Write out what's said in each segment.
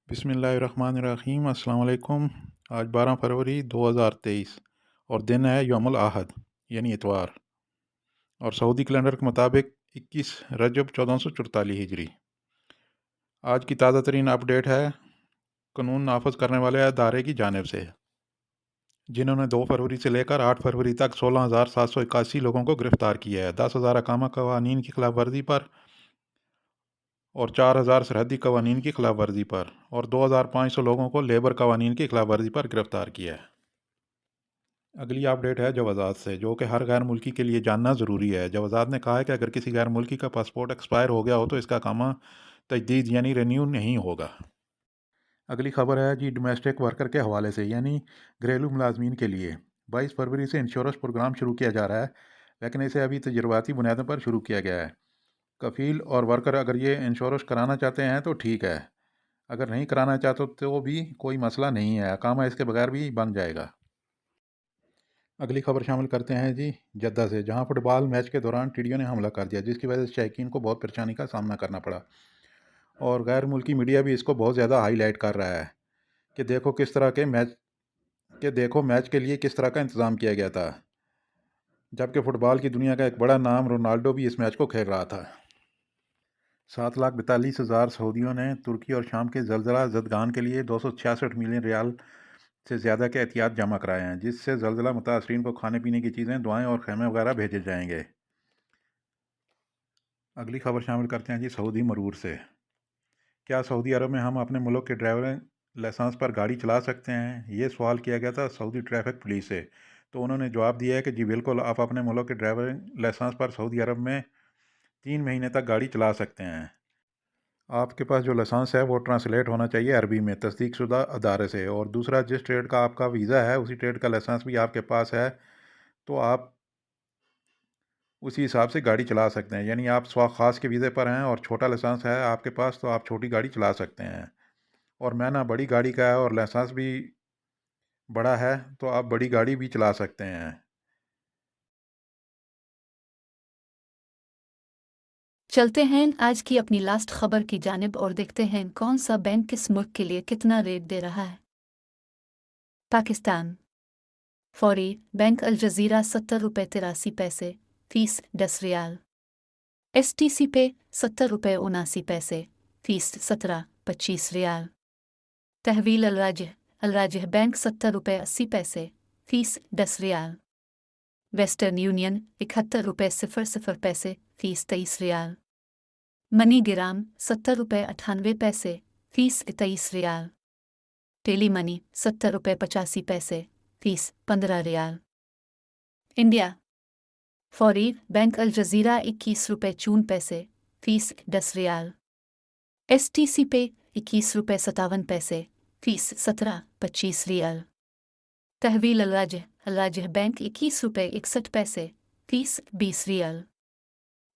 बिस्मिल्लाहिर्रहमानिर्रहीम अस्सलाम वालेकुम। आज 12 फरवरी 2023 और दिन है यौमुल आहद यानी इतवार और सऊदी कैलेंडर के मुताबिक 21 रजब 1444 हिजरी। आज की ताज़ा तरीन अपडेट है कानून नाफज करने वाले अदारे की जानिब से, जिन्होंने 2 फरवरी से लेकर 8 फरवरी तक 16,781 लोगों को गिरफ्तार किया है। 10,000 अकामा कवानीन की खिलाफ वर्जी पर और 4,000 सरहदी कवानीन की खिलाफ वर्जी पर और 2,500 लोगों को लेबर कवानीन की खिलाफ वर्जी पर गिरफ्तार किया है। अगली अपडेट है जवाज़ात से, जो कि हर गैर मुल्की के लिए जानना ज़रूरी है। जवाज़ात ने कहा है कि अगर किसी गैर मुल्की का पासपोर्ट एक्सपायर हो गया हो तो इसका कामा तजदीद यानी रिन्यू नहीं होगा। अगली खबर है जी डोमेस्टिक वर्कर के हवाले से, यानी घरेलू मुलाजमीन के लिए 22 फरवरी से इंश्योरेंस प्रोग्राम शुरू किया जा रहा है, लेकिन इसे अभी तजर्बाती बुनियादों पर शुरू किया गया है। कफ़ील और वर्कर अगर ये इंश्योरेंस कराना चाहते हैं तो ठीक है, अगर नहीं कराना चाहते तो भी कोई मसला नहीं है, अकामा इसके बगैर भी बन जाएगा। अगली खबर शामिल करते हैं जी जद्दा से, जहां फुटबॉल मैच के दौरान टिड्डियों ने हमला कर दिया, जिसकी वजह से शैकीन को बहुत परेशानी का सामना करना पड़ा और गैर मुल्की मीडिया भी इसको बहुत ज़्यादा हाईलाइट कर रहा है कि देखो मैच के लिए किस तरह का इंतज़ाम किया गया था, जबकि फ़ुटबॉल की दुनिया का एक बड़ा नाम रोनाल्डो भी इस मैच को खेल रहा था। 7,42,000 सऊदियों ने तुर्की और शाम के ज़लज़ला ज़दगान के लिए 266 मिलियन रियाल से ज़्यादा के एहतियात जमा कराए हैं, जिससे ज़लज़ला मुतासरीन को खाने पीने की चीज़ें, दुआएं और खैमे वगैरह भेजे जाएंगे। अगली खबर शामिल करते हैं जी सऊदी मरूर से। क्या सऊदी अरब में हम अपने मुल्क के ड्राइविंग लाइसेंस पर गाड़ी चला सकते हैं? ये सवाल किया गया था सऊदी ट्रैफिक पुलिस से, तो उन्होंने जवाब दिया है कि जी बिल्कुल, आप अपने मुल्क के ड्राइविंग लाइसेंस पर सऊदी अरब में 3 महीने तक गाड़ी चला सकते हैं। आपके पास जो लाइसेंस है वो ट्रांसलेट होना चाहिए अरबी में तस्दीक शुदा अदारे से, और दूसरा, जिस ट्रेड का आपका वीज़ा है उसी ट्रेड का लाइसेंस भी आपके पास है तो आप उसी हिसाब से गाड़ी चला सकते हैं। यानी आप खास के वीज़े पर हैं और छोटा लाइसेंस है आपके पास तो आप छोटी गाड़ी चला सकते हैं, और महीना बड़ी गाड़ी का है और लाइसेंस भी बड़ा है तो आप बड़ी गाड़ी भी चला सकते हैं। चलते हैं आज की अपनी लास्ट खबर की जानिब और देखते हैं कौन सा बैंक किस मुल्क के लिए कितना रेट दे रहा है। पाकिस्तान फौरी बैंक अल जजीरा 70 रुपये 83 पैसे फीस 10 रियाल। STC पे 70 रुपये 79 पैसे फीस 17-25 रियाल। तहवील अल राजिह बैंक 70 रुपये 80 पैसे फीस 10 रियाल। वेस्टर्न यूनियन 71 रुपये 00 पैसे फीस 23 रियाल। मनी गिराम 70 रुपये 98 पैसे फीस 23 रियाल। टेली मनी 70 रुपये 85 पैसे फीस 15 रियाल। इंडिया फौरी बैंक अल जजीरा 21 रुपये 54 पैसे फीस 10 रियाल। STC पे 21 रुपये 57 पैसे फीस 17-25 रियाल। तहवील अल राजिह बैंक 21 रुपये 61 पैसे फीस 20 रियाल।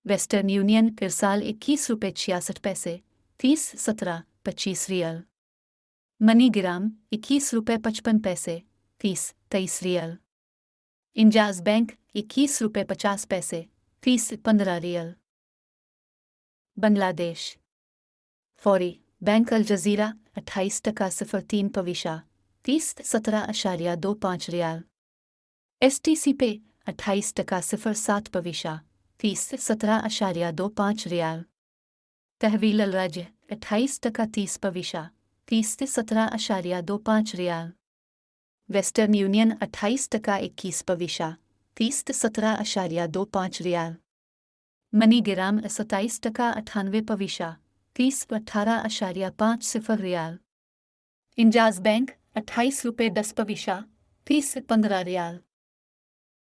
वेस्टर्न यूनियन किरसाल 21 रुपये 66 पैसे फीस 17-25 रियाल। मनी गिराम 21 रुपये 55 पैसे फीस 23 रियाल। इंजाज बैंक 21 रुपये 50 पैसे फीस 15 रियाल। बांग्लादेश फौरी बैंक अल जजीरा 28.03 पविशा फीस 17.25 रियाल। STC पे 28.07 पविशा फीस 17.25 रियाल। तहवील अल-राजिह 28.30 पविशा फीस 17.25 रियाल। वेस्टर्न यूनियन 28.21 पविशा फीस 17.25 रियाल। मनी गिराम 27.98 पविशा फीस 18.50 रियाल। इंजाज बैंक 28 रुपये 10 पविशा फीस 15 रियाल।